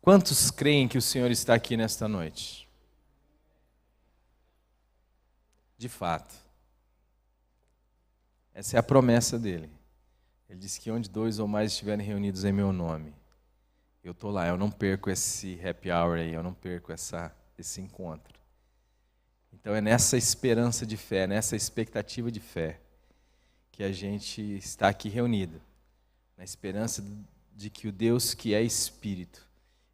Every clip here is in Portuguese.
Quantos creem que o Senhor está aqui nesta noite? De fato. Essa é a promessa dele. Ele disse que onde 2 ou mais estiverem reunidos em meu nome, eu estou lá, eu não perco esse happy hour aí, eu não perco esse encontro. Então é nessa esperança de fé, nessa expectativa de fé, que a gente está aqui reunido, na esperança de que o Deus que é Espírito,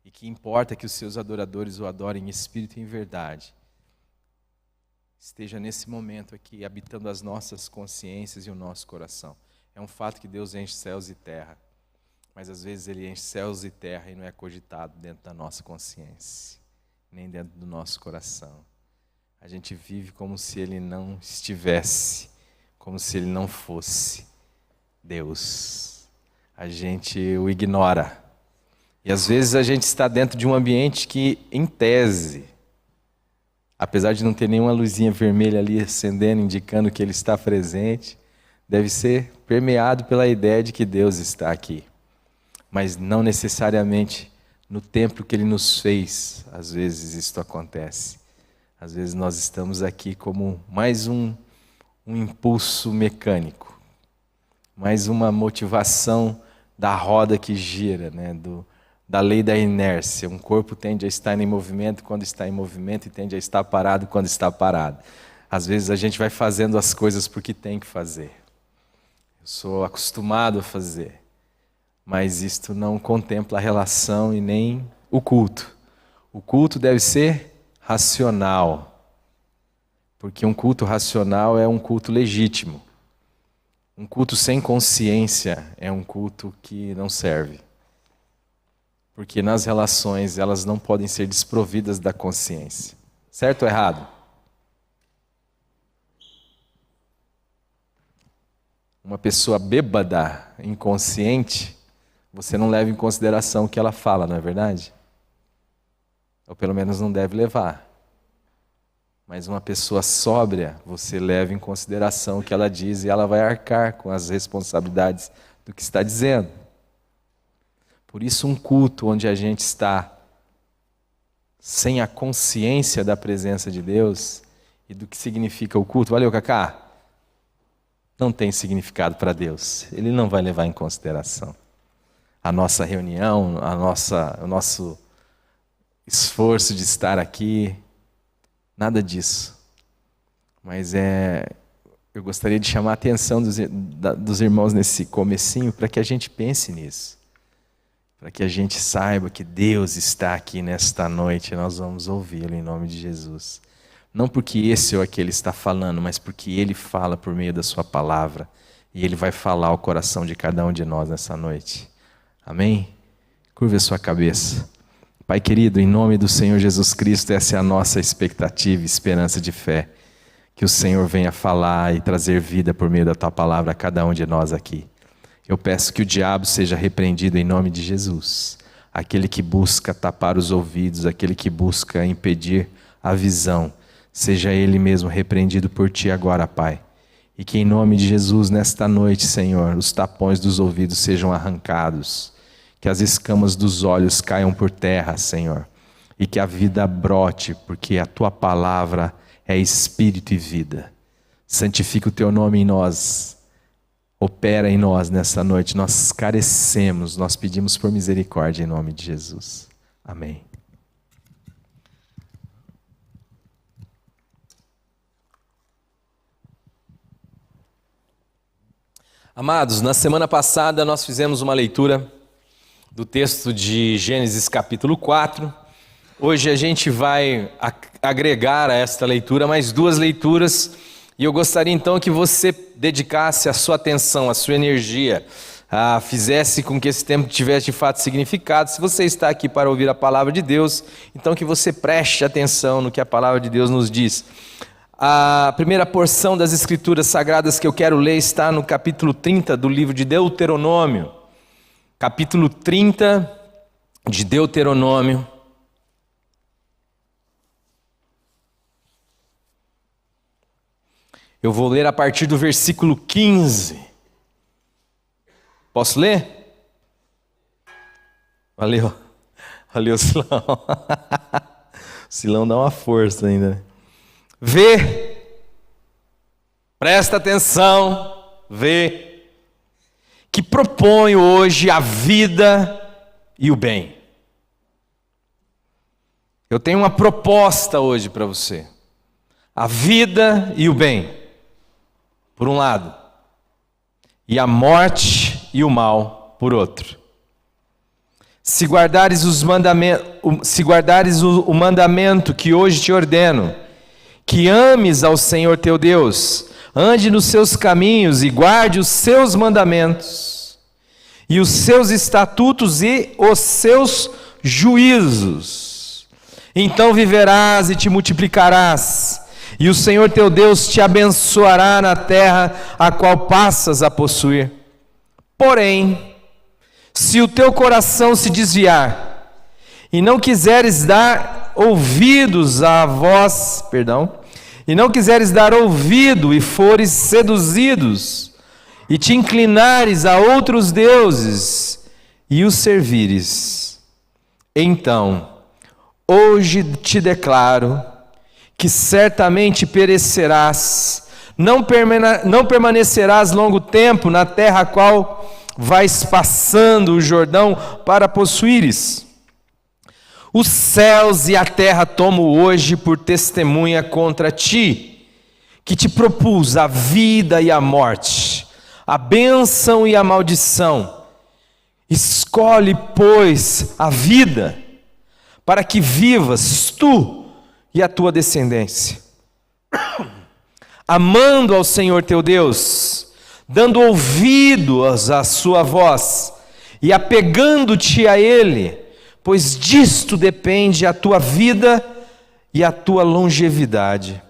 e que importa que os seus adoradores o adorem em Espírito e em verdade, esteja nesse momento aqui, habitando as nossas consciências e o nosso coração. É um fato que Deus enche céus e terra, mas às vezes Ele enche céus e terra e não é cogitado dentro da nossa consciência, nem dentro do nosso coração. A gente vive como se Ele não estivesse, como se Ele não fosse Deus. A gente o ignora. E às vezes a gente está dentro de um ambiente que, em tese, apesar de não ter nenhuma luzinha vermelha ali acendendo, indicando que Ele está presente, deve ser permeado pela ideia de que Deus está aqui. Mas não necessariamente no templo que Ele nos fez, às vezes isto acontece. Às vezes nós estamos aqui como mais um impulso mecânico, mais uma motivação da roda que gira, né? Da lei da inércia. Um corpo tende a estar em movimento quando está em movimento e tende a estar parado quando está parado. Às vezes a gente vai fazendo as coisas porque tem que fazer. Eu sou acostumado a fazer, mas isto não contempla a relação e nem o culto. O culto deve ser racional, porque um culto racional é um culto legítimo. Um culto sem consciência é um culto que não serve. Porque nas relações elas não podem ser desprovidas da consciência. Certo ou errado? Uma pessoa bêbada, inconsciente, você não leva em consideração o que ela fala, não é verdade? Ou pelo menos não deve levar. Mas uma pessoa sóbria, você leva em consideração o que ela diz e ela vai arcar com as responsabilidades do que está dizendo. Por isso, um culto onde a gente está sem a consciência da presença de Deus e do que significa o culto, valeu, Cacá? Não tem significado para Deus. Ele não vai levar em consideração a nossa reunião, o nosso esforço de estar aqui, nada disso. Mas eu gostaria de chamar a atenção dos irmãos nesse comecinho para que a gente pense nisso. Para que a gente saiba que Deus está aqui nesta noite e nós vamos ouvi-lo em nome de Jesus. Não porque esse ou aquele está falando, mas porque Ele fala por meio da sua palavra. E Ele vai falar ao coração de cada um de nós nessa noite. Amém? Curva a sua cabeça. Pai querido, em nome do Senhor Jesus Cristo, essa é a nossa expectativa e esperança de fé. Que o Senhor venha falar e trazer vida por meio da tua palavra a cada um de nós aqui. Eu peço que o diabo seja repreendido em nome de Jesus. Aquele que busca tapar os ouvidos, aquele que busca impedir a visão, seja ele mesmo repreendido por ti agora, Pai. E que em nome de Jesus, nesta noite, Senhor, os tapões dos ouvidos sejam arrancados, que as escamas dos olhos caiam por terra, Senhor, e que a vida brote, porque a tua palavra é espírito e vida. Santifica o teu nome em nós. Opera em nós nessa noite, nós carecemos, nós pedimos por misericórdia em nome de Jesus. Amém. Amados, na semana passada nós fizemos uma leitura do texto de Gênesis capítulo 4. Hoje a gente vai agregar a esta leitura mais 2 leituras. E eu gostaria então que você dedicasse a sua atenção, a sua energia, fizesse com que esse tempo tivesse de fato significado. Se você está aqui para ouvir a palavra de Deus, então que você preste atenção no que a palavra de Deus nos diz. A primeira porção das Escrituras Sagradas que eu quero ler está no capítulo 30 do livro de Deuteronômio. Capítulo 30 de Deuteronômio. Eu vou ler a partir do versículo 15. Posso ler? Valeu. Ali o Silão. O Silão dá uma força ainda, né? Vê, presta atenção, vê, que proponho hoje a vida e o bem. Eu tenho uma proposta hoje para você. A vida e o bem, por um lado, e a morte e o mal, por outro. Se guardares o mandamento que hoje te ordeno, que ames ao Senhor teu Deus, ande nos seus caminhos e guarde os seus mandamentos, e os seus estatutos e os seus juízos, então viverás e te multiplicarás, e o Senhor teu Deus te abençoará na terra a qual passas a possuir. Porém, se o teu coração se desviar, e não quiseres dar ouvidos à voz, e não quiseres dar ouvido e fores seduzidos, e te inclinares a outros deuses, e os servires, então, hoje te declaro, que certamente perecerás, não permanecerás longo tempo na terra a qual vais passando o Jordão para possuíres. Os céus e a terra tomo hoje por testemunha contra ti, que te propus a vida e a morte, a bênção e a maldição. Escolhe, pois, a vida, para que vivas tu e a tua descendência, amando ao Senhor teu Deus, dando ouvidos à sua voz e apegando-te a Ele, pois disto depende a tua vida e a tua longevidade,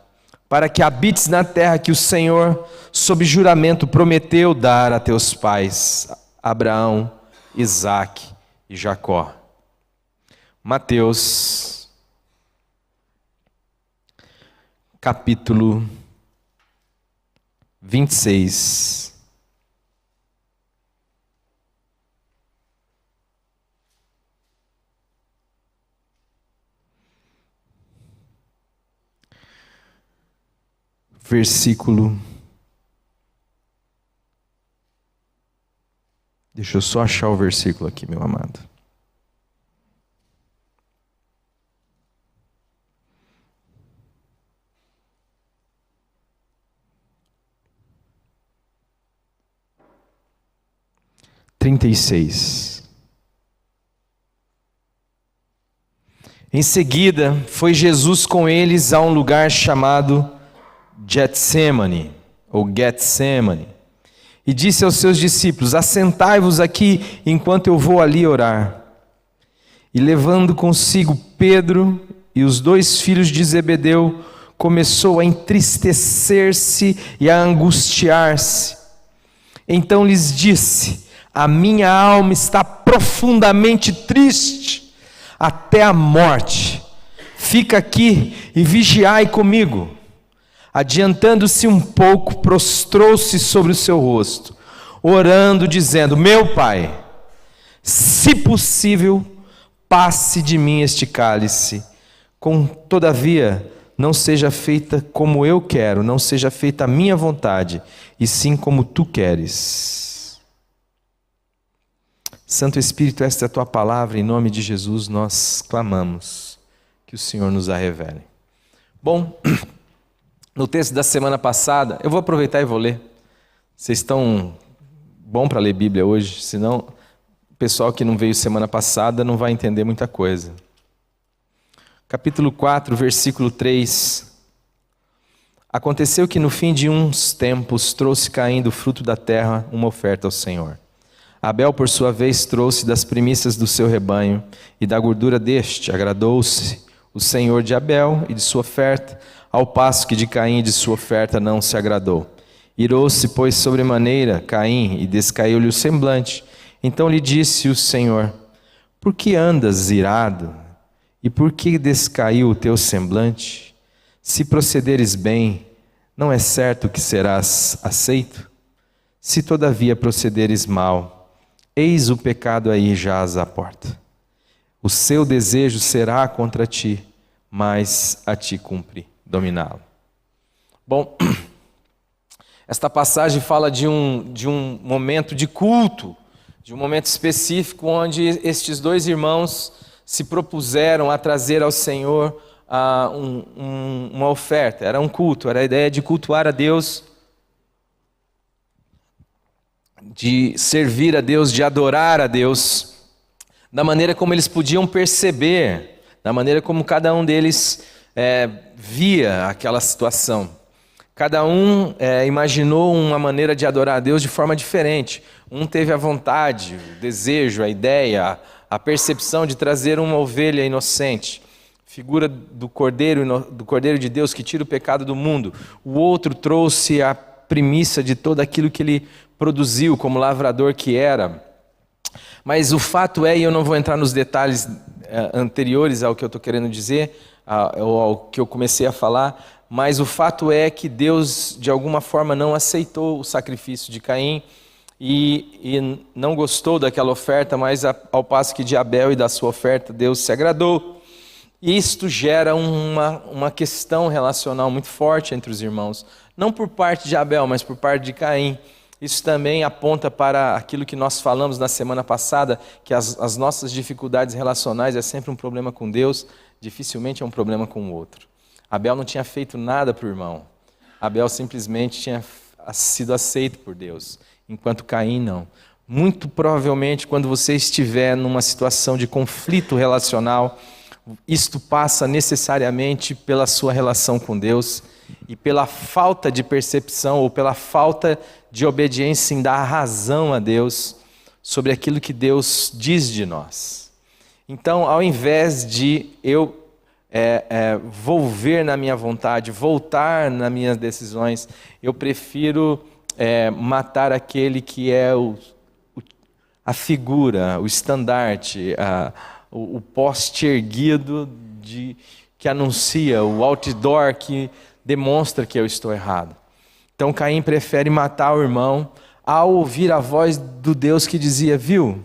para que habites na terra que o Senhor, sob juramento, prometeu dar a teus pais, Abraão, Isaque e Jacó. Mateus, capítulo 26. Versículo. Deixa eu só achar o versículo aqui, meu amado. Em seguida, foi Jesus com eles a um lugar chamado Getsemane, e disse aos seus discípulos: assentai-vos aqui enquanto eu vou ali orar. E levando consigo Pedro e os 2 filhos de Zebedeu, começou a entristecer-se e a angustiar-se. Então lhes disse: a minha alma está profundamente triste, até a morte. Fica aqui e vigiai comigo. Adiantando-se um pouco, prostrou-se sobre o seu rosto, orando, dizendo: meu Pai, se possível, passe de mim este cálice. Todavia, não seja feita como eu quero, não seja feita a minha vontade, e sim como tu queres. Santo Espírito, esta é a tua palavra, em nome de Jesus nós clamamos que o Senhor nos a revele. Bom, no texto da semana passada, eu vou aproveitar e vou ler. Vocês estão bom para ler Bíblia hoje, senão o pessoal que não veio semana passada não vai entender muita coisa. Capítulo 4, versículo 3. Aconteceu que no fim de uns tempos trouxe Caim do fruto da terra uma oferta ao Senhor. Abel, por sua vez, trouxe das primícias do seu rebanho, e da gordura deste agradou-se o Senhor de Abel e de sua oferta, ao passo que de Caim e de sua oferta não se agradou. Irou-se, pois, sobremaneira Caim, e descaiu-lhe o semblante. Então lhe disse o Senhor: por que andas irado? E por que descaiu o teu semblante? Se procederes bem, não é certo que serás aceito? Se todavia procederes mal, eis o pecado aí jaz à porta. O seu desejo será contra ti, mas a ti cumpre dominá-lo. Bom, esta passagem fala de um momento de culto, de um momento específico onde estes dois irmãos se propuseram a trazer ao Senhor uma oferta. Era um culto, era a ideia de cultuar a Deus, de servir a Deus, de adorar a Deus, da maneira como eles podiam perceber, da maneira como cada um deles via aquela situação. Cada um imaginou uma maneira de adorar a Deus de forma diferente. Um teve a vontade, o desejo, a ideia, a percepção de trazer uma ovelha inocente, figura do Cordeiro de Deus que tira o pecado do mundo. O outro trouxe a primícia de todo aquilo que ele produziu como lavrador que era. Mas o fato é, e eu não vou entrar nos detalhes anteriores ao que eu estou querendo dizer, ou ao que eu comecei a falar, mas o fato é que Deus de alguma forma não aceitou o sacrifício de Caim e não gostou daquela oferta, mas ao passo que de Abel e da sua oferta Deus se agradou. E isto gera uma questão relacional muito forte entre os irmãos, não por parte de Abel, mas por parte de Caim. Isso também aponta para aquilo que nós falamos na semana passada, que as nossas dificuldades relacionais é sempre um problema com Deus, dificilmente é um problema com o outro. Abel não tinha feito nada para o irmão. Abel simplesmente tinha sido aceito por Deus, enquanto Caim não. Muito provavelmente, quando você estiver numa situação de conflito relacional, isto passa necessariamente pela sua relação com Deus e pela falta de percepção ou pela falta de obediência em dar razão a Deus sobre aquilo que Deus diz de nós. Então, ao invés de eu volver na minha vontade, voltar nas minhas decisões, eu prefiro matar aquele que é a figura, o estandarte, o poste erguido que anuncia, o outdoor que demonstra que eu estou errado. Então Caim prefere matar o irmão ao ouvir a voz do Deus que dizia, viu?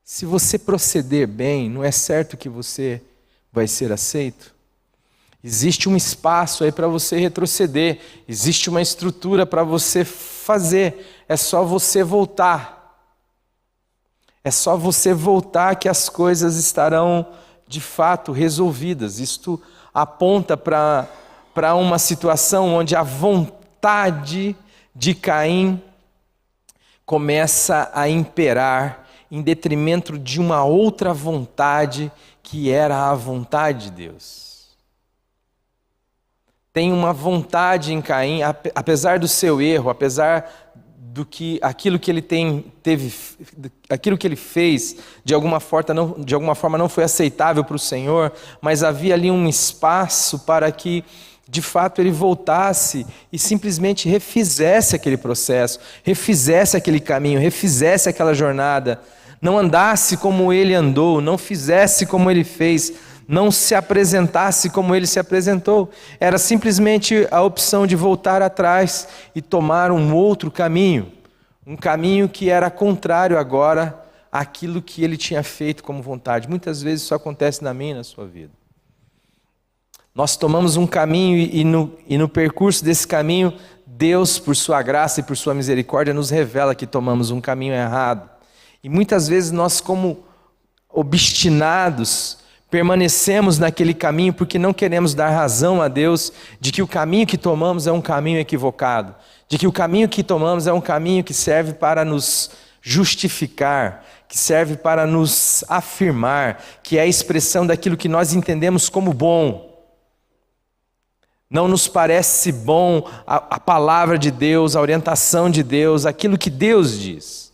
Se você proceder bem, não é certo que você vai ser aceito? Existe um espaço aí para você retroceder, existe uma estrutura para você fazer, é só você voltar. É só você voltar que as coisas estarão de fato resolvidas. Isto aponta para uma situação onde a vontade de Caim começa a imperar em detrimento de uma outra vontade que era a vontade de Deus. Tem uma vontade em Caim, apesar do seu erro, apesar aquilo que ele fez de alguma forma não foi aceitável para o Senhor, mas havia ali um espaço para que de fato ele voltasse e simplesmente refizesse aquele processo, refizesse aquele caminho, refizesse aquela jornada, não andasse como ele andou, não fizesse como ele fez, não se apresentasse como ele se apresentou. Era simplesmente a opção de voltar atrás e tomar um outro caminho, um caminho que era contrário agora àquilo que ele tinha feito como vontade. Muitas vezes isso acontece na minha e na sua vida. Nós tomamos um caminho e no percurso desse caminho, Deus, por sua graça e por sua misericórdia, nos revela que tomamos um caminho errado. E muitas vezes nós, como obstinados, permanecemos naquele caminho porque não queremos dar razão a Deus de que o caminho que tomamos é um caminho equivocado, de que o caminho que tomamos é um caminho que serve para nos justificar, que serve para nos afirmar, que é a expressão daquilo que nós entendemos como bom. Não nos parece bom a palavra de Deus, a orientação de Deus, aquilo que Deus diz.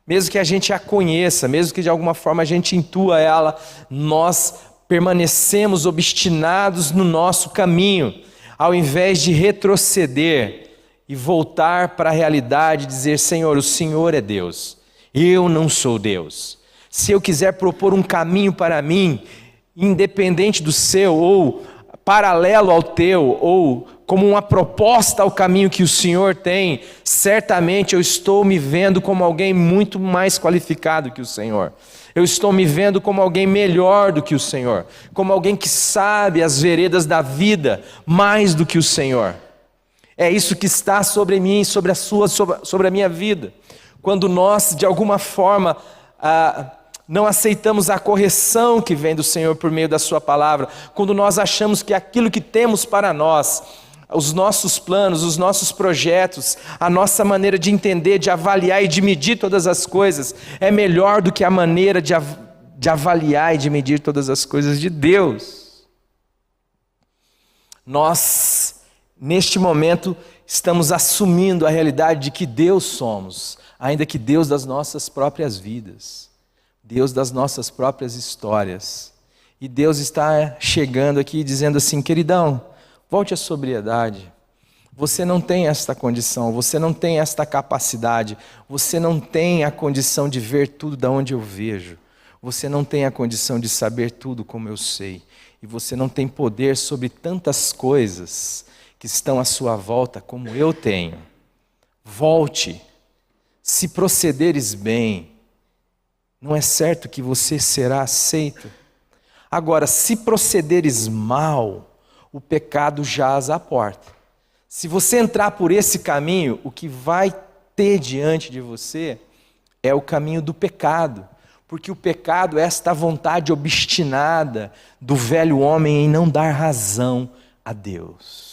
Mesmo que a gente a conheça, mesmo que de alguma forma a gente intua ela, nós permanecemos obstinados no nosso caminho, ao invés de retroceder e voltar para a realidade e dizer, Senhor, o Senhor é Deus, eu não sou Deus. Se eu quiser propor um caminho para mim, independente do seu, ou paralelo ao teu, ou como uma proposta ao caminho que o Senhor tem, certamente eu estou me vendo como alguém muito mais qualificado que o Senhor. Eu estou me vendo como alguém melhor do que o Senhor, como alguém que sabe as veredas da vida mais do que o Senhor. É isso que está sobre mim, sobre a minha vida. Quando nós, de alguma forma, não aceitamos a correção que vem do Senhor por meio da sua palavra, quando nós achamos que aquilo que temos para nós, os nossos planos, os nossos projetos, a nossa maneira de entender, de avaliar e de medir todas as coisas, é melhor do que a maneira de avaliar e de medir todas as coisas de Deus. Nós, neste momento, estamos assumindo a realidade de que Deus somos, ainda que Deus das nossas próprias vidas, Deus das nossas próprias histórias. E Deus está chegando aqui dizendo assim: queridão, volte à sobriedade. Você não tem esta condição, você não tem esta capacidade, você não tem a condição de ver tudo da onde eu vejo, você não tem a condição de saber tudo como eu sei, e você não tem poder sobre tantas coisas que estão à sua volta como eu tenho. Volte, se procederes bem, não é certo que você será aceito. Agora, se procederes mal, o pecado jaz à porta. Se você entrar por esse caminho, o que vai ter diante de você é o caminho do pecado. Porque o pecado é esta vontade obstinada do velho homem em não dar razão a Deus.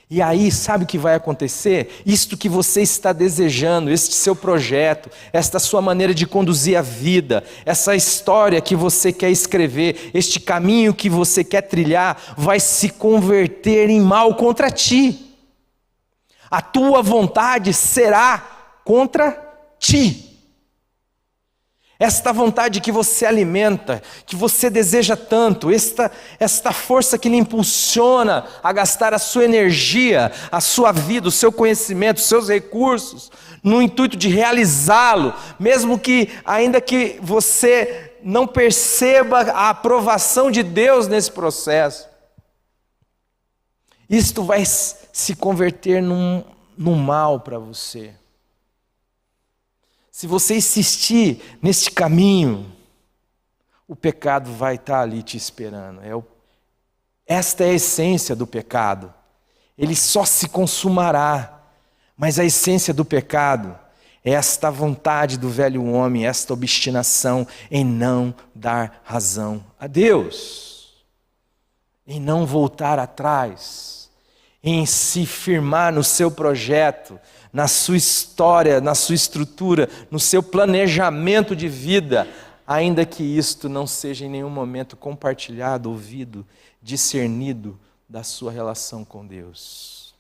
E aí, sabe o que vai acontecer? Isto que você está desejando, este seu projeto, esta sua maneira de conduzir a vida, essa história que você quer escrever, este caminho que você quer trilhar, vai se converter em mal contra ti. A tua vontade será contra ti. Esta vontade que você alimenta, que você deseja tanto, esta força que lhe impulsiona a gastar a sua energia, a sua vida, o seu conhecimento, os seus recursos, no intuito de realizá-lo, mesmo que, ainda que você não perceba a aprovação de Deus nesse processo, isto vai se converter num mal para você. Se você insistir neste caminho, o pecado vai estar ali te esperando. Esta é a essência do pecado. Ele só se consumará. Mas a essência do pecado é esta vontade do velho homem, esta obstinação em não dar razão a Deus, em não voltar atrás, em se firmar no seu projeto, na sua história, na sua estrutura, no seu planejamento de vida, ainda que isto não seja em nenhum momento compartilhado, ouvido, discernido da sua relação com Deus.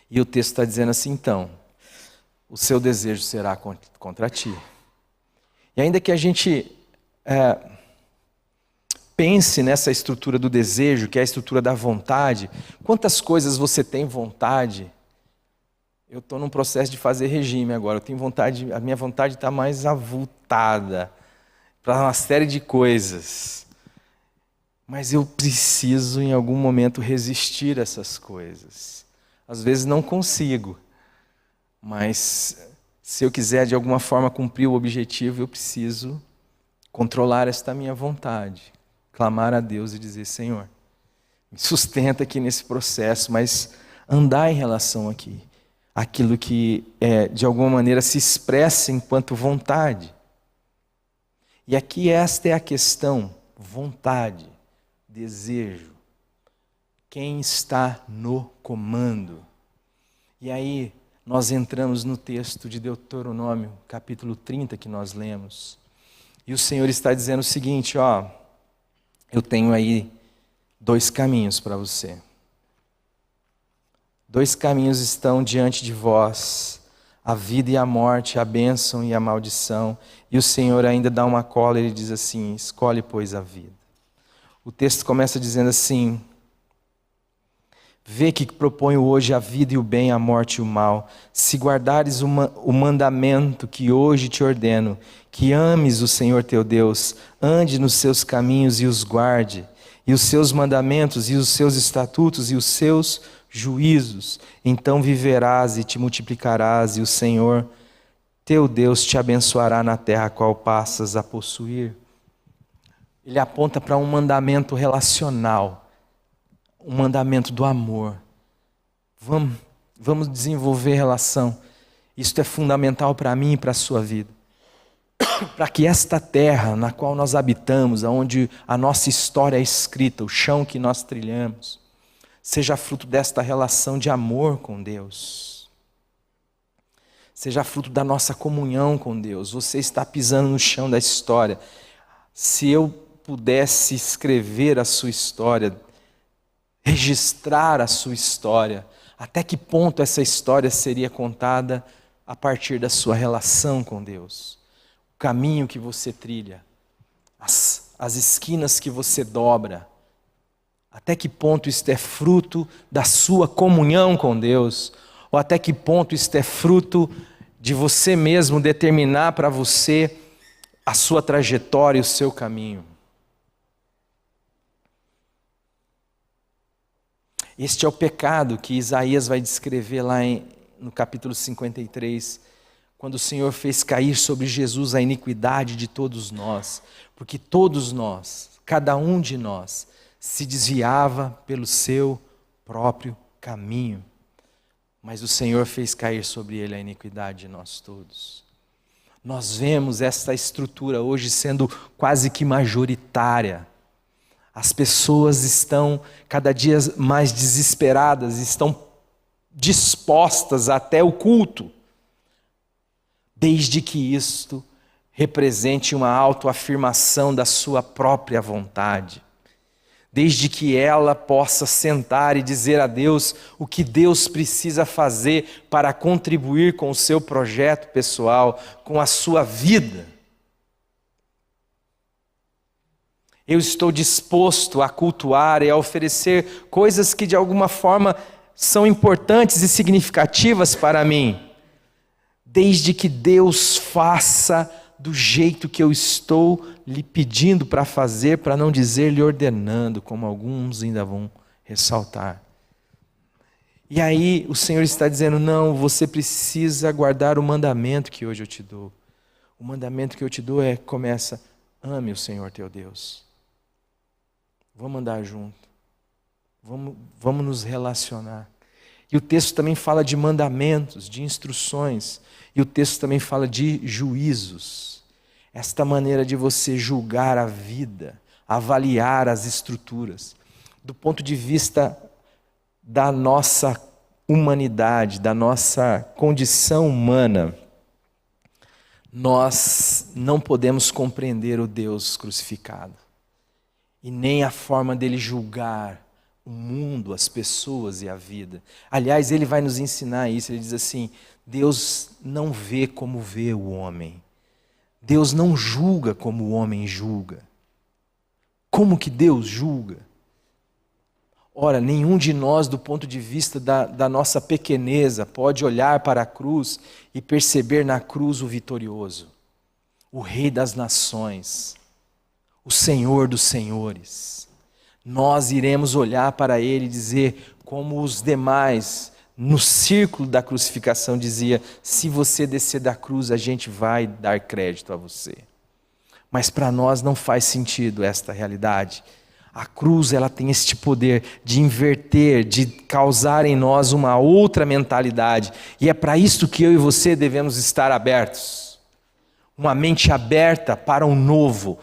E o texto está dizendo assim, então, o seu desejo será contra ti. E ainda que a gente pense nessa estrutura do desejo, que é a estrutura da vontade, quantas coisas você tem vontade? Eu estou num processo de fazer regime agora, eu tenho vontade, a minha vontade está mais avultada para uma série de coisas. Mas eu preciso em algum momento resistir a essas coisas. Às vezes não consigo, mas se eu quiser de alguma forma cumprir o objetivo, eu preciso controlar esta minha vontade, clamar a Deus e dizer: Senhor, me sustenta aqui nesse processo, mas andar em relação aquilo que de alguma maneira se expressa enquanto vontade. E aqui esta é a questão: vontade, desejo. Quem está no comando? E aí nós entramos no texto de Deuteronômio, capítulo 30, que nós lemos. E o Senhor está dizendo o seguinte, eu tenho aí 2 caminhos para você. 2 caminhos estão diante de vós, a vida e a morte, a bênção e a maldição. E o Senhor ainda dá uma cola e ele diz assim: escolhe, pois, a vida. O texto começa dizendo assim: vê que proponho hoje a vida e o bem, a morte e o mal. Se guardares o mandamento que hoje te ordeno, que ames o Senhor teu Deus, ande nos seus caminhos e os guarde, e os seus mandamentos, e os seus estatutos, e os seus juízos. Então viverás e te multiplicarás, e o Senhor teu Deus te abençoará na terra a qual passas a possuir. Ele aponta para um mandamento relacional, um mandamento do amor. Vamos desenvolver relação. Isto é fundamental para mim e para a sua vida. Para que esta terra na qual nós habitamos, onde a nossa história é escrita, o chão que nós trilhamos, seja fruto desta relação de amor com Deus. Seja fruto da nossa comunhão com Deus. Você está pisando no chão da história. Se eu pudesse escrever a sua história, registrar a sua história, até que ponto essa história seria contada a partir da sua relação com Deus? O caminho que você trilha, as esquinas que você dobra, até que ponto isto é fruto da sua comunhão com Deus? Ou até que ponto isto é fruto de você mesmo determinar para você a sua trajetória e o seu caminho? Este é o pecado que Isaías vai descrever lá no capítulo 53, quando o Senhor fez cair sobre Jesus a iniquidade de todos nós, porque todos nós, cada um de nós, se desviava pelo seu próprio caminho, mas o Senhor fez cair sobre ele a iniquidade de nós todos. Nós vemos esta estrutura hoje sendo quase que majoritária. As pessoas estão cada dia mais desesperadas, estão dispostas até o culto, desde que isto represente uma autoafirmação da sua própria vontade, desde que ela possa sentar e dizer a Deus o que Deus precisa fazer para contribuir com o seu projeto pessoal, com a sua vida. Eu estou disposto a cultuar e a oferecer coisas que de alguma forma são importantes e significativas para mim, desde que Deus faça do jeito que eu estou lhe pedindo para fazer, para não dizer lhe ordenando, como alguns ainda vão ressaltar. E aí o Senhor está dizendo, não, você precisa guardar o mandamento que hoje eu te dou. O mandamento que eu te dou começa, ame o Senhor teu Deus. Vamos andar junto, vamos nos relacionar. E o texto também fala de mandamentos, de instruções, e o texto também fala de juízos. Esta maneira de você julgar a vida, avaliar as estruturas, do ponto de vista da nossa humanidade, da nossa condição humana, nós não podemos compreender o Deus crucificado. E nem a forma dele julgar o mundo, as pessoas e a vida. Aliás, ele vai nos ensinar isso. Ele diz assim, Deus não vê como vê o homem. Deus não julga como o homem julga. Como que Deus julga? Ora, nenhum de nós, do ponto de vista da nossa pequeneza, pode olhar para a cruz e perceber na cruz o vitorioso, o Rei das nações, o Senhor dos senhores. Nós iremos olhar para ele e dizer, como os demais, no círculo da crucificação dizia, se você descer da cruz, a gente vai dar crédito a você. Mas para nós não faz sentido esta realidade. A cruz, ela tem este poder de inverter, de causar em nós uma outra mentalidade. E é para isso que eu e você devemos estar abertos. Uma mente aberta para o novo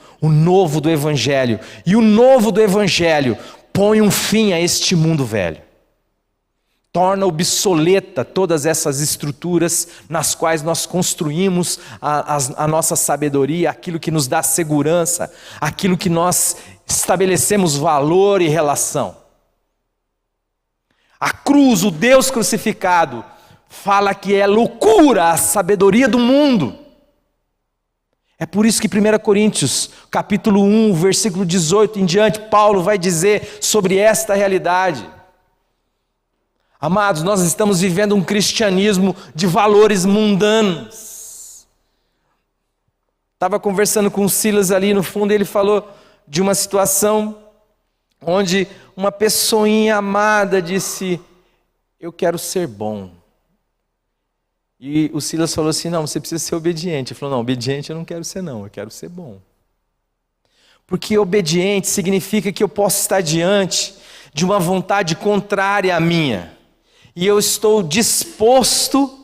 do Evangelho. E o novo do Evangelho põe um fim a este mundo velho. Torna obsoleta todas essas estruturas nas quais nós construímos a nossa sabedoria, aquilo que nos dá segurança, aquilo que nós estabelecemos valor e relação. A cruz, o Deus crucificado, fala que é loucura a sabedoria do mundo. É por isso que 1 Coríntios, capítulo 1, versículo 18 em diante, Paulo vai dizer sobre esta realidade. Amados, nós estamos vivendo um cristianismo de valores mundanos. Estava conversando com o Silas ali no fundo, ele falou de uma situação onde uma pessoinha amada disse: eu quero ser bom. E o Silas falou assim: não, você precisa ser obediente. Ele falou: não, obediente eu não quero ser não, eu quero ser bom. Porque obediente significa que eu posso estar diante de uma vontade contrária à minha, e eu estou disposto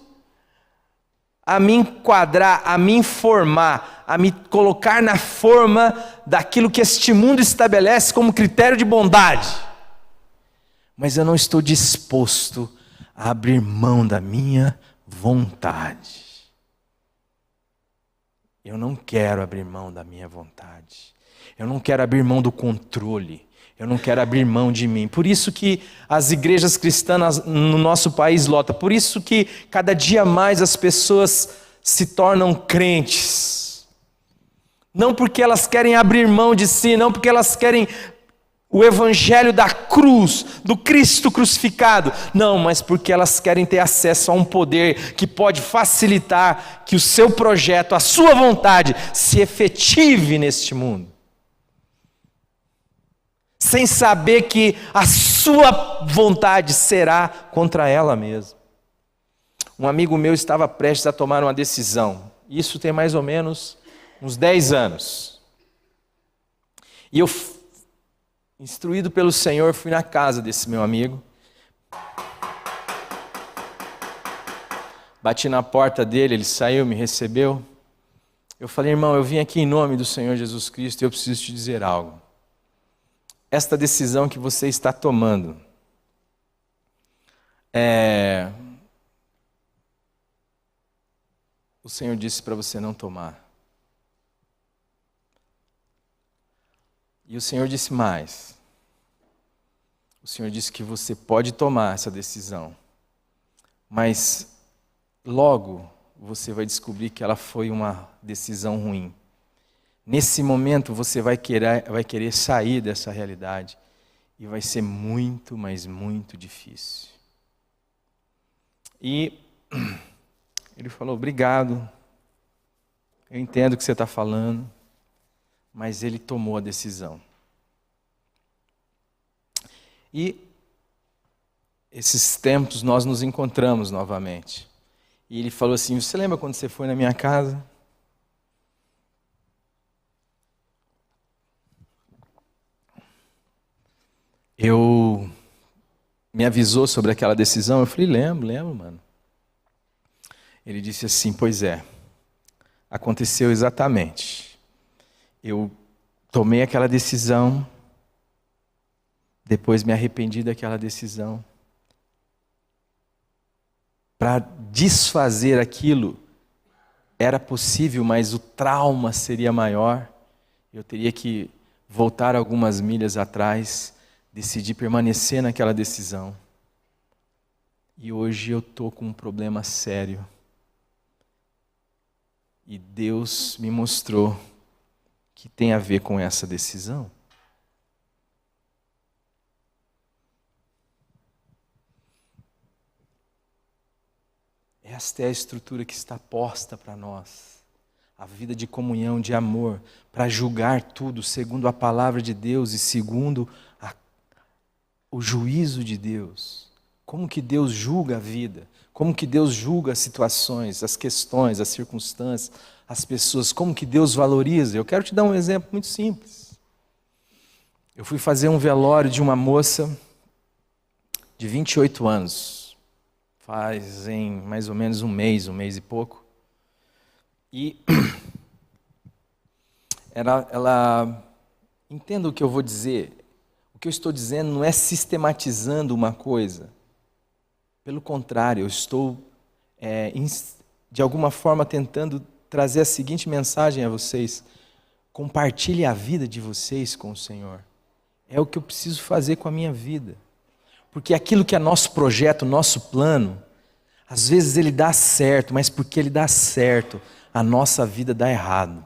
a me enquadrar, a me informar, a me colocar na forma daquilo que este mundo estabelece como critério de bondade. Mas eu não estou disposto a abrir mão da minha vontade. Eu não quero abrir mão da minha vontade. Eu não quero abrir mão do controle. Eu não quero abrir mão de mim. Por isso que as igrejas cristãs no nosso país lotam. Por isso que cada dia mais as pessoas se tornam crentes. Não porque elas querem abrir mão de si, não porque elas querem o evangelho da cruz, do Cristo crucificado. Não, mas porque elas querem ter acesso a um poder que pode facilitar que o seu projeto, a sua vontade, se efetive neste mundo. Sem saber que a sua vontade será contra ela mesma. Um amigo meu estava prestes a tomar uma decisão. Isso tem mais ou menos uns 10 anos. E eu, instruído pelo Senhor, fui na casa desse meu amigo. Bati na porta dele, ele saiu, me recebeu. Eu falei: irmão, eu vim aqui em nome do Senhor Jesus Cristo e eu preciso te dizer algo. Esta decisão que você está tomando o Senhor disse para você não tomar. E o Senhor disse mais. O Senhor disse que você pode tomar essa decisão, mas logo você vai descobrir que ela foi uma decisão ruim. Nesse momento você vai querer sair dessa realidade e vai ser muito, mas muito difícil. E ele falou: obrigado, eu entendo o que você está falando, mas ele tomou a decisão. E esses tempos nós nos encontramos novamente. E ele falou assim: você lembra quando você foi na minha casa? Me avisou sobre aquela decisão? Eu falei: lembro, mano. Ele disse assim: pois é, aconteceu exatamente. Eu tomei aquela decisão, depois me arrependi daquela decisão. Para desfazer aquilo era possível, mas o trauma seria maior. Eu teria que voltar algumas milhas atrás. Decidi permanecer naquela decisão. E hoje eu estou com um problema sério. E Deus me mostrou que tem a ver com essa decisão. Esta é a estrutura que está posta para nós. A vida de comunhão, de amor, para julgar tudo segundo a palavra de Deus e segundo o juízo de Deus. Como que Deus julga a vida? Como que Deus julga as situações, as questões, as circunstâncias, as pessoas? Como que Deus valoriza? Eu quero te dar um exemplo muito simples. Eu fui fazer um velório de uma moça de 28 anos. Fazem mais ou menos um mês e pouco. E ela entenda o que eu vou dizer. O que eu estou dizendo não é sistematizando uma coisa. Pelo contrário, eu estou, de alguma forma, tentando trazer a seguinte mensagem a vocês: compartilhe a vida de vocês com o Senhor. É o que eu preciso fazer com a minha vida. Porque aquilo que é nosso projeto, nosso plano, às vezes ele dá certo, mas porque ele dá certo, a nossa vida dá errado.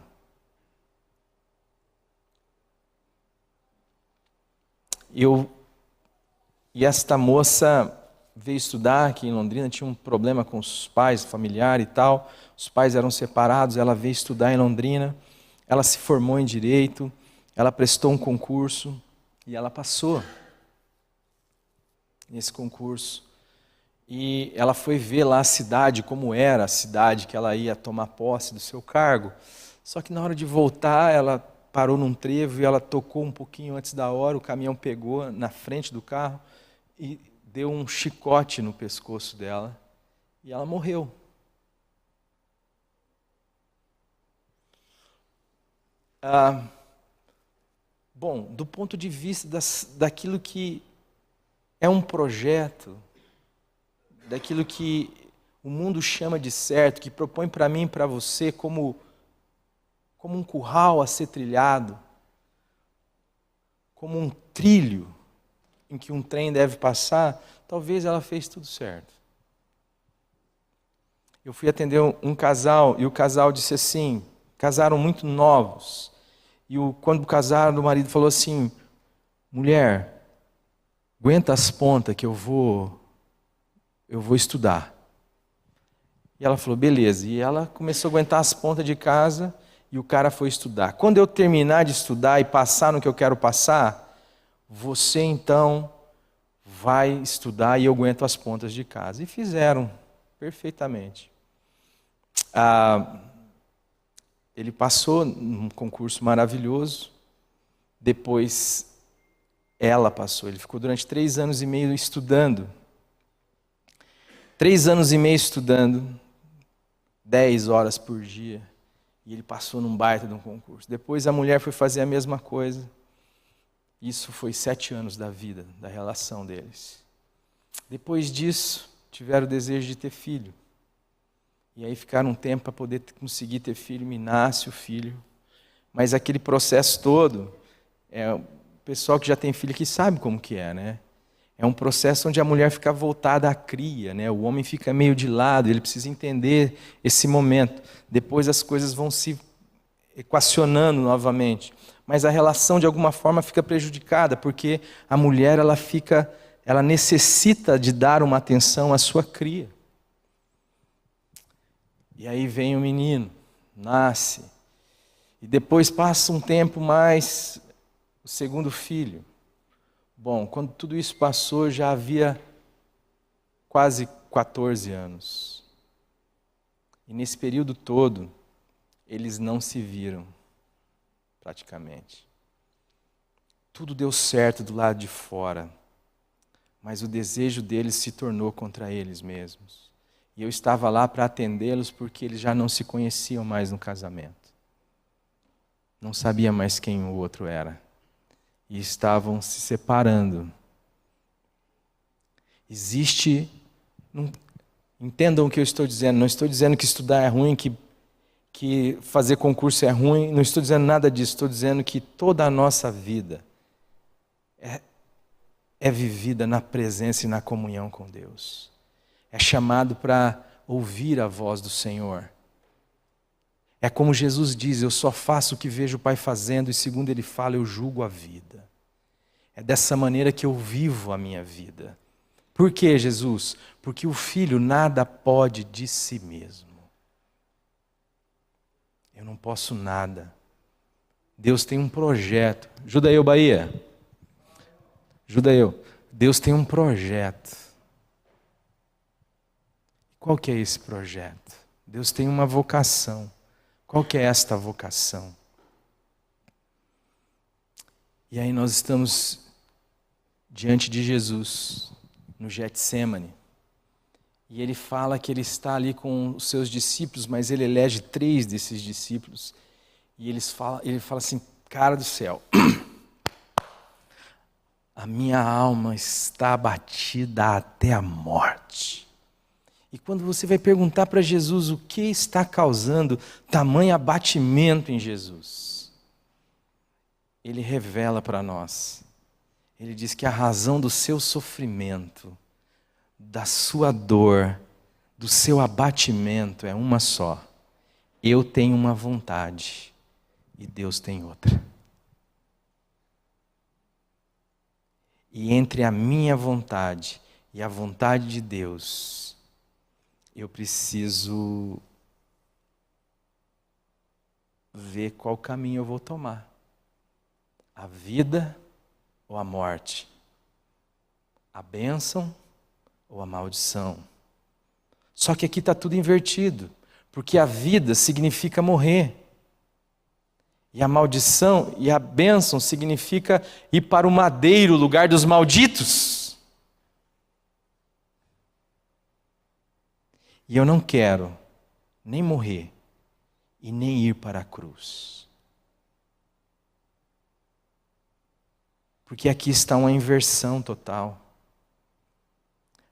E esta moça veio estudar aqui em Londrina, tinha um problema com os pais, familiar e tal. Os pais eram separados, ela veio estudar em Londrina. Ela se formou em Direito, ela prestou um concurso E ela passou nesse concurso. E ela foi ver lá a cidade, como era a cidade que ela ia tomar posse do seu cargo. Só que na hora de voltar, ela parou num trevo e ela tocou um pouquinho antes da hora, o caminhão pegou na frente do carro e deu um chicote no pescoço dela. E ela morreu. Bom, do ponto de vista daquilo que é um projeto, daquilo que o mundo chama de certo, que propõe para mim e para você como um curral a ser trilhado, como um trilho em que um trem deve passar, talvez ela fez tudo certo. Eu fui atender um casal e o casal disse assim, casaram muito novos, e quando casaram, o marido falou assim, mulher, aguenta as pontas que eu vou estudar. E ela falou, beleza. E ela começou a aguentar as pontas de casa e o cara foi estudar. Quando eu terminar de estudar e passar no que eu quero passar, você então vai estudar e eu aguento as pontas de casa. E fizeram perfeitamente. Ele passou num concurso maravilhoso, depois ela passou. Ele ficou durante 3 anos e meio estudando. 3 anos e meio estudando, 10 horas por dia, e ele passou num baita de um concurso. Depois a mulher foi fazer a mesma coisa. Isso foi 7 anos da vida, da relação deles. Depois disso, tiveram o desejo de ter filho. E aí ficaram um tempo para poder conseguir ter filho, me nasce o filho. Mas aquele processo todo, o pessoal que já tem filho aqui sabe como que é, né? É um processo onde a mulher fica voltada à cria, né? O homem fica meio de lado, ele precisa entender esse momento. Depois as coisas vão se equacionando novamente. Mas a relação, de alguma forma, fica prejudicada, porque a mulher ela necessita de dar uma atenção à sua cria. E aí vem o menino, nasce. E depois passa um tempo mais, o segundo filho. Bom, quando tudo isso passou, já havia quase 14 anos. E nesse período todo, eles não se viram, praticamente. Tudo deu certo do lado de fora, mas o desejo deles se tornou contra eles mesmos. E eu estava lá para atendê-los porque eles já não se conheciam mais no casamento. Não sabia mais quem o outro era. E estavam se separando. Entendam o que eu estou dizendo. Não estou dizendo que estudar é ruim, que fazer concurso é ruim. Não estou dizendo nada disso. Estou dizendo que toda a nossa vida é vivida na presença e na comunhão com Deus. É chamado para ouvir a voz do Senhor. É como Jesus diz, eu só faço o que vejo o Pai fazendo e segundo Ele fala, eu julgo a vida. É dessa maneira que eu vivo a minha vida. Por que, Jesus? Porque o Filho nada pode de si mesmo. Eu não posso nada. Deus tem um projeto. Ajuda eu, Bahia. Ajuda eu. Deus tem um projeto. Qual que é esse projeto? Deus tem uma vocação. Qual que é esta vocação? E aí nós estamos diante de Jesus, no Getsêmani. E ele fala que ele está ali com os seus discípulos, mas ele elege 3 desses discípulos. E ele fala assim, cara do céu, a minha alma está abatida até a morte. E quando você vai perguntar para Jesus o que está causando tamanho abatimento em Jesus, ele revela para nós. Ele diz que a razão do seu sofrimento, da sua dor, do seu abatimento é uma só. Eu tenho uma vontade e Deus tem outra. E entre a minha vontade e a vontade de Deus, eu preciso ver qual caminho eu vou tomar. A vida ou a morte, a bênção ou a maldição. Só que aqui está tudo invertido, porque a vida significa morrer. E a maldição e a bênção significa ir para o madeiro, o lugar dos malditos. E eu não quero nem morrer e nem ir para a cruz. Porque aqui está uma inversão total.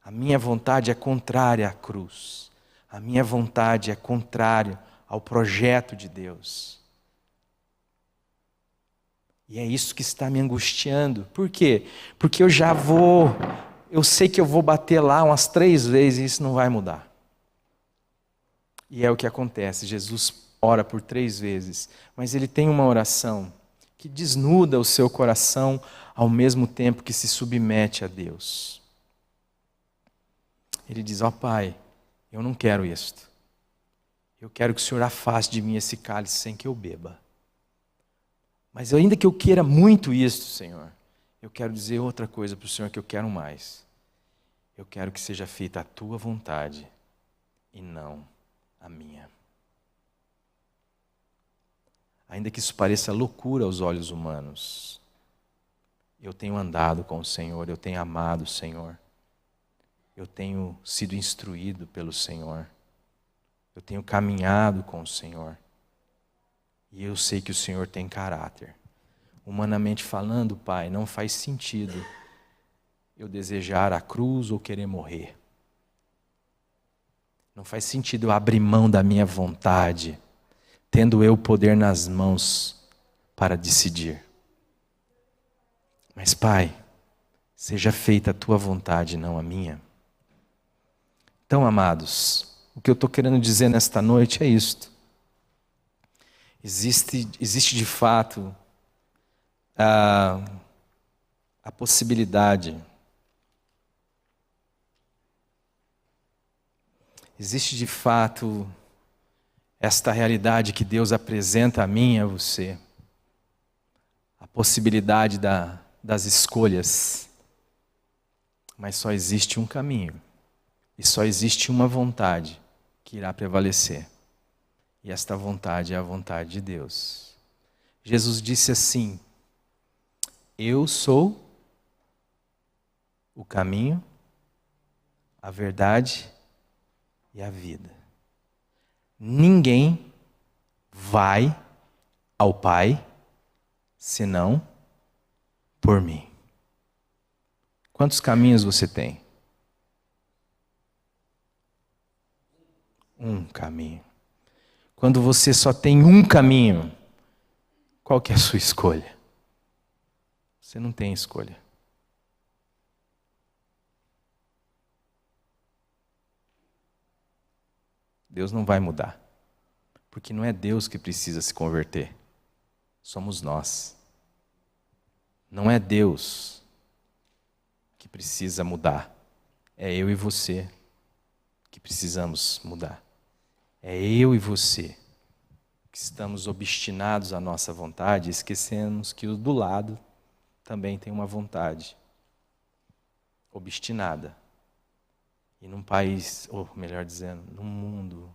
A minha vontade é contrária à cruz. A minha vontade é contrária ao projeto de Deus. E é isso que está me angustiando. Por quê? Porque eu sei que eu vou bater lá umas 3 vezes e isso não vai mudar. E é o que acontece. Jesus ora por 3 vezes, mas ele tem uma oração que desnuda o seu coração ao mesmo tempo que se submete a Deus. Ele diz: ó Pai, eu não quero isto. Eu quero que o Senhor afaste de mim esse cálice sem que eu beba. Mas ainda que eu queira muito isto, Senhor, eu quero dizer outra coisa para o Senhor que eu quero mais. Eu quero que seja feita a tua vontade e não a minha. Ainda que isso pareça loucura aos olhos humanos, eu tenho andado com o Senhor, eu tenho amado o Senhor, eu tenho sido instruído pelo Senhor, eu tenho caminhado com o Senhor, e eu sei que o Senhor tem caráter. Humanamente falando, Pai, não faz sentido eu desejar a cruz ou querer morrer. Não faz sentido eu abrir mão da minha vontade, tendo eu o poder nas mãos para decidir. Mas, Pai, seja feita a tua vontade, não a minha. Então, amados, o que eu estou querendo dizer nesta noite é isto. Existe de fato a possibilidade, existe de fato esta realidade que Deus apresenta a mim e a você, a possibilidade das escolhas, mas só existe um caminho e só existe uma vontade que irá prevalecer, e esta vontade é a vontade de Deus. Jesus disse assim: eu sou o caminho, a verdade e a vida. Ninguém vai ao Pai senão por mim. Quantos caminhos você tem? Um caminho. Quando você só tem um caminho, qual que é a sua escolha? Você não tem escolha. Deus não vai mudar, porque não é Deus que precisa se converter, somos nós. Não é Deus que precisa mudar, é eu e você que precisamos mudar. É eu e você que estamos obstinados à nossa vontade, esquecemos que o do lado também tem uma vontade obstinada. E num país, ou melhor dizendo, num mundo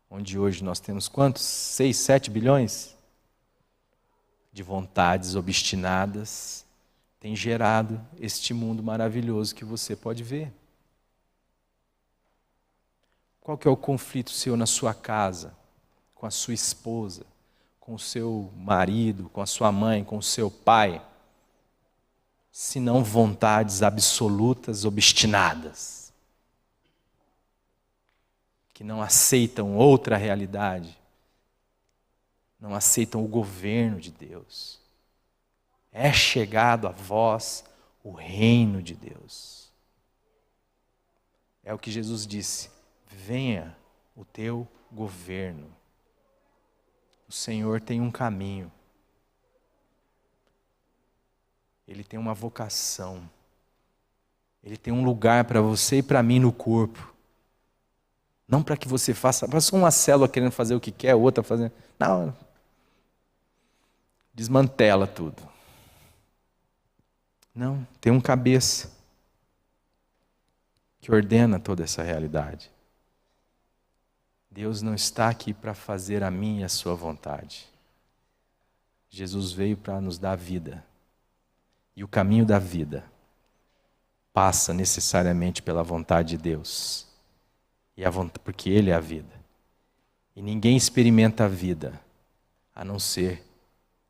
onde hoje nós temos quantos? 6, 7 bilhões de vontades obstinadas, tem gerado este mundo maravilhoso que você pode ver. Qual que é o conflito seu na sua casa, com a sua esposa, com o seu marido, com a sua mãe, com o seu pai? Se não vontades absolutas, obstinadas, que não aceitam outra realidade, não aceitam o governo de Deus. É chegado a vós o reino de Deus. É o que Jesus disse: venha o teu governo. O Senhor tem um caminho. Ele tem uma vocação. Ele tem um lugar para você e para mim no corpo. Não para que você faça uma célula querendo fazer o que quer, outra fazendo. Não. Desmantela tudo. Não, tem um cabeça que ordena toda essa realidade. Deus não está aqui para fazer a minha e a sua vontade. Jesus veio para nos dar vida. E o caminho da vida passa necessariamente pela vontade de Deus. Porque Ele é a vida. E ninguém experimenta a vida, a não ser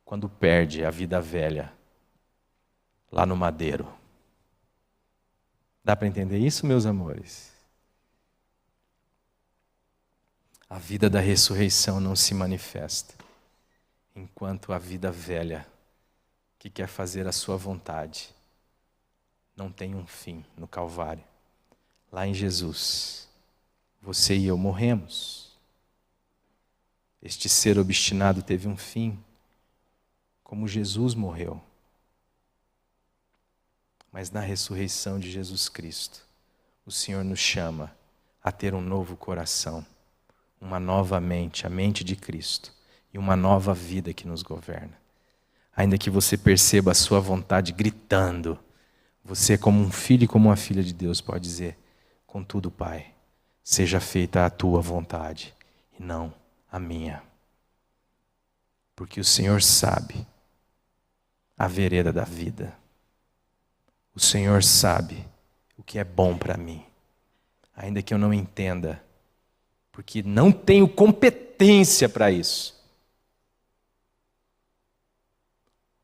quando perde a vida velha lá no madeiro. Dá para entender isso, meus amores? A vida da ressurreição não se manifesta enquanto a vida velha, que quer fazer a sua vontade, não tem um fim no Calvário. Lá em Jesus, você e eu morremos. Este ser obstinado teve um fim, como Jesus morreu. Mas na ressurreição de Jesus Cristo, o Senhor nos chama a ter um novo coração, uma nova mente, a mente de Cristo, e uma nova vida que nos governa. Ainda que você perceba a sua vontade gritando, você, como um filho e como uma filha de Deus, pode dizer: contudo, Pai, seja feita a tua vontade e não a minha. Porque o Senhor sabe a vereda da vida. O Senhor sabe o que é bom para mim, ainda que eu não entenda, porque não tenho competência para isso.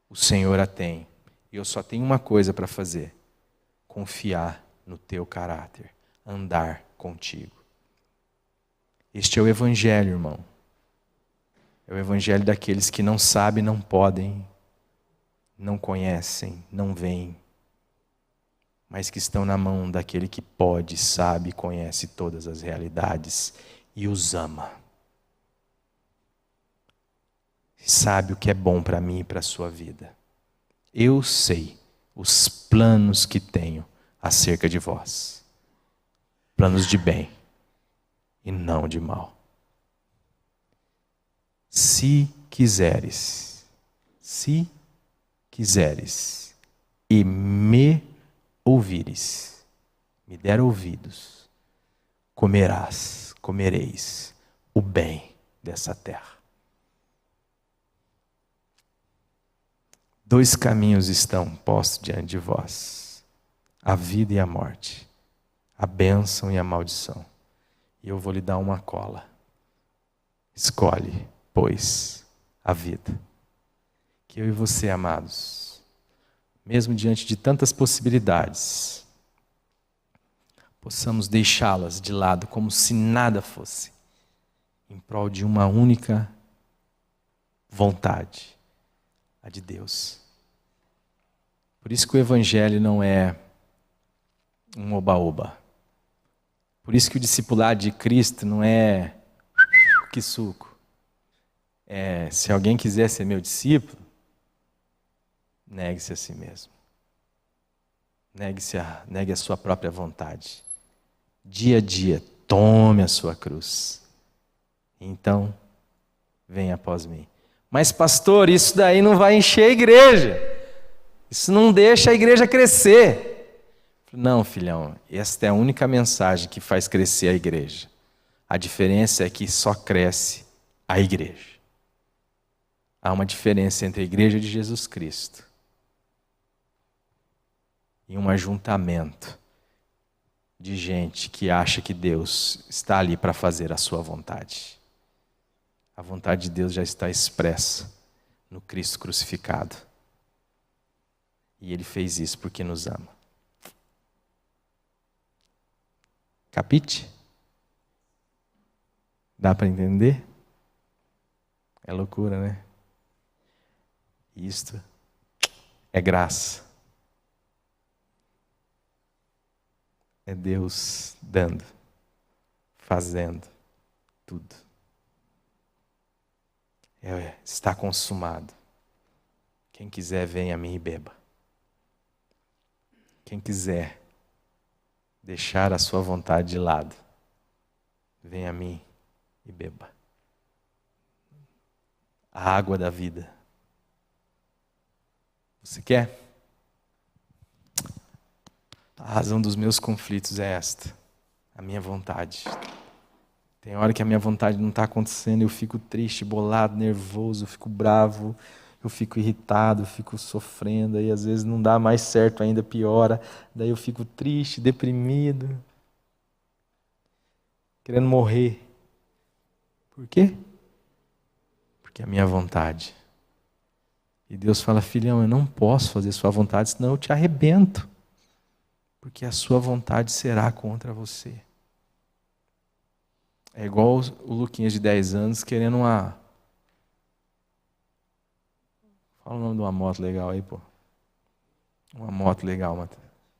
O Senhor a tem. E eu só tenho uma coisa para fazer: confiar no teu caráter, andar contigo. Este é o Evangelho, irmão. É o Evangelho daqueles que não sabem, não podem, não conhecem, não veem, mas que estão na mão daquele que pode, sabe, conhece todas as realidades e os ama. Sabe o que é bom para mim e para a sua vida. Eu sei os planos que tenho acerca de vós. Planos de bem e não de mal. Se quiseres e me ouvires, me der ouvidos, comereis o bem dessa terra. 2 caminhos estão postos diante de vós: a vida e a morte, a bênção e a maldição. E eu vou lhe dar uma cola. Escolhe, pois, a vida. Que eu e você, amados, mesmo diante de tantas possibilidades, possamos deixá-las de lado como se nada fosse, em prol de uma única vontade, a de Deus. Por isso que o Evangelho não é um oba-oba. Por isso que o discipulado de Cristo não é que suco. Se alguém quiser ser meu discípulo, negue-se a si mesmo. Negue a sua própria vontade. Dia a dia, tome a sua cruz. Então, venha após mim. Mas pastor, isso daí não vai encher a igreja. Isso não deixa a igreja crescer. Não, filhão, esta é a única mensagem que faz crescer a igreja. A diferença é que só cresce a igreja. Há uma diferença entre a igreja de Jesus Cristo e um ajuntamento de gente que acha que Deus está ali para fazer a sua vontade. A vontade de Deus já está expressa no Cristo crucificado. E Ele fez isso porque nos ama. Capite? Dá para entender? É loucura, né? Isto é graça. É Deus dando, fazendo tudo. Está consumado. Quem quiser, venha a mim e beba. Quem quiser deixar a sua vontade de lado, venha a mim e beba. A água da vida. Você quer? A razão dos meus conflitos é esta, a minha vontade. Tem hora que a minha vontade não está acontecendo, eu fico triste, bolado, nervoso, eu fico bravo, eu fico irritado, eu fico sofrendo, aí às vezes não dá mais certo, ainda piora, daí eu fico triste, deprimido, querendo morrer. Por quê? Porque é a minha vontade. E Deus fala, filhão, eu não posso fazer sua vontade, senão eu te arrebento. Porque a sua vontade será contra você. É igual o Luquinhas de 10 anos querendo uma... Fala o nome de uma moto legal aí, pô. Uma moto legal,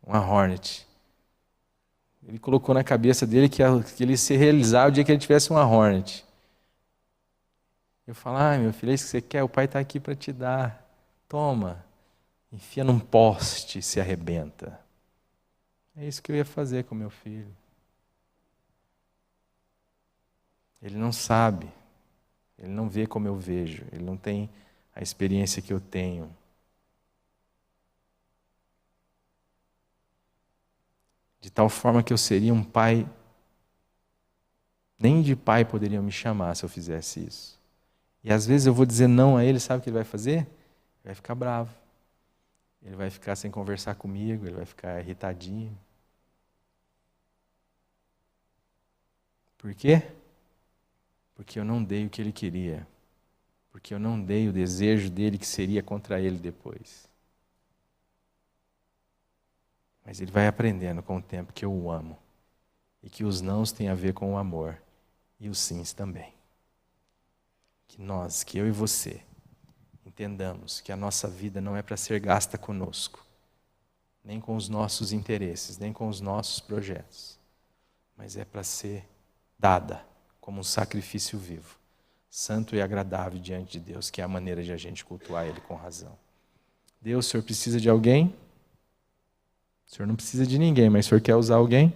uma Hornet. Ele colocou na cabeça dele que ele ia se realizar o dia que ele tivesse uma Hornet. Eu falo, meu filho, é isso que você quer? O pai está aqui para te dar. Toma. Enfia num poste e se arrebenta. É isso que eu ia fazer com meu filho. Ele não sabe. Ele não vê como eu vejo. Ele não tem a experiência que eu tenho. De tal forma que eu seria um pai... Nem de pai poderiam me chamar se eu fizesse isso. E às vezes eu vou dizer não a ele, sabe o que ele vai fazer? Ele vai ficar bravo. Ele vai ficar sem conversar comigo, ele vai ficar irritadinho. Por quê? Porque eu não dei o que ele queria. Porque eu não dei o desejo dele que seria contra ele depois. Mas ele vai aprendendo com o tempo que eu o amo. E que os nãos têm a ver com o amor. E os sims também. Que eu e você, entendamos que a nossa vida não é para ser gasta conosco, nem com os nossos interesses, nem com os nossos projetos, mas é para ser dada como um sacrifício vivo, santo e agradável diante de Deus, que é a maneira de a gente cultuar Ele com razão. Deus, o Senhor precisa de alguém? O Senhor não precisa de ninguém, mas o Senhor quer usar alguém?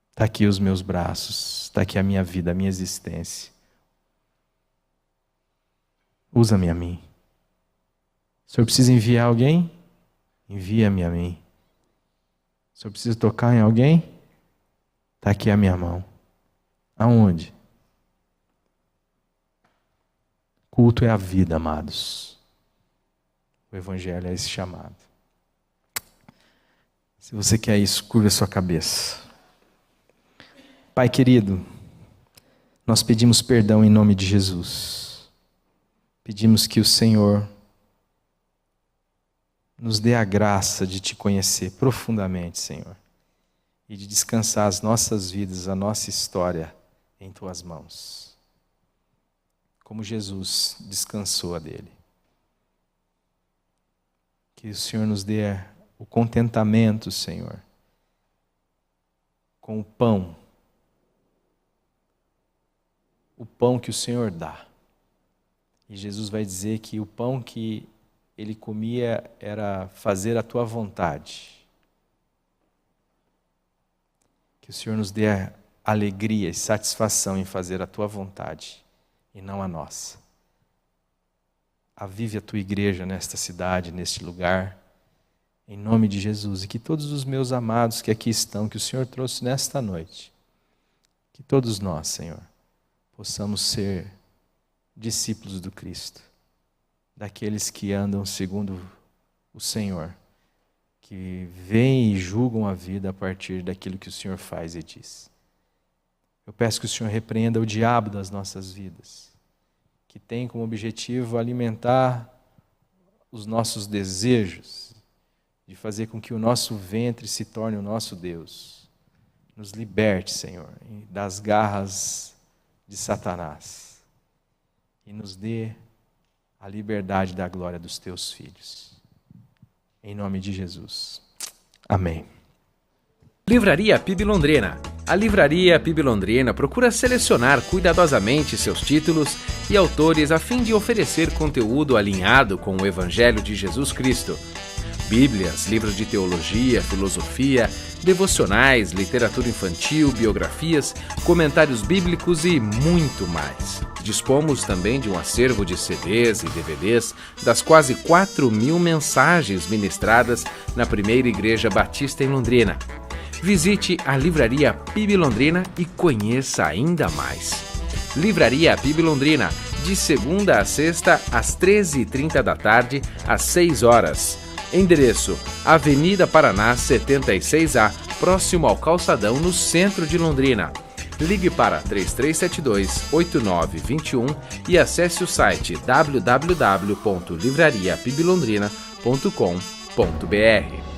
Está aqui os meus braços, está aqui a minha vida, a minha existência. Usa-me a mim. O Senhor precisa enviar alguém? Envia-me a mim. O Senhor precisa tocar em alguém? Está aqui a minha mão. Aonde? Culto é a vida, amados. O Evangelho é esse chamado. Se você quer isso, curva a sua cabeça. Pai querido, nós pedimos perdão em nome de Jesus. Pedimos que o Senhor nos dê a graça de te conhecer profundamente, Senhor, e de descansar as nossas vidas, a nossa história em Tuas mãos, como Jesus descansou a dele. Que o Senhor nos dê o contentamento, Senhor, com o pão que o Senhor dá. E Jesus vai dizer que o pão que ele comia era fazer a tua vontade. Que o Senhor nos dê alegria e satisfação em fazer a tua vontade e não a nossa. Avive a tua igreja nesta cidade, neste lugar, em nome de Jesus. E que todos os meus amados que aqui estão, que o Senhor trouxe nesta noite, que todos nós, Senhor, possamos ser discípulos do Cristo, daqueles que andam segundo o Senhor, que veem e julgam a vida a partir daquilo que o Senhor faz e diz. Eu peço que o Senhor repreenda o diabo das nossas vidas, que tem como objetivo alimentar os nossos desejos, de fazer com que o nosso ventre se torne o nosso Deus. Nos liberte, Senhor, das garras de Satanás. E nos dê a liberdade da glória dos teus filhos. Em nome de Jesus. Amém. Livraria PIB Londrina. A Livraria PIB Londrina procura selecionar cuidadosamente seus títulos e autores a fim de oferecer conteúdo alinhado com o Evangelho de Jesus Cristo. Bíblias, livros de teologia, filosofia, devocionais, literatura infantil, biografias, comentários bíblicos e muito mais. Dispomos também de um acervo de CDs e DVDs das quase 4.000 mensagens ministradas na primeira Igreja Batista em Londrina. Visite a Livraria PIB Londrina e conheça ainda mais. Livraria PIB Londrina, de segunda a sexta, às 13h30 da tarde, às 6 horas. Endereço: Avenida Paraná 76A, próximo ao Calçadão, no centro de Londrina. Ligue para 3372-8921 e acesse o site www.livrariapiblondrina.com.br.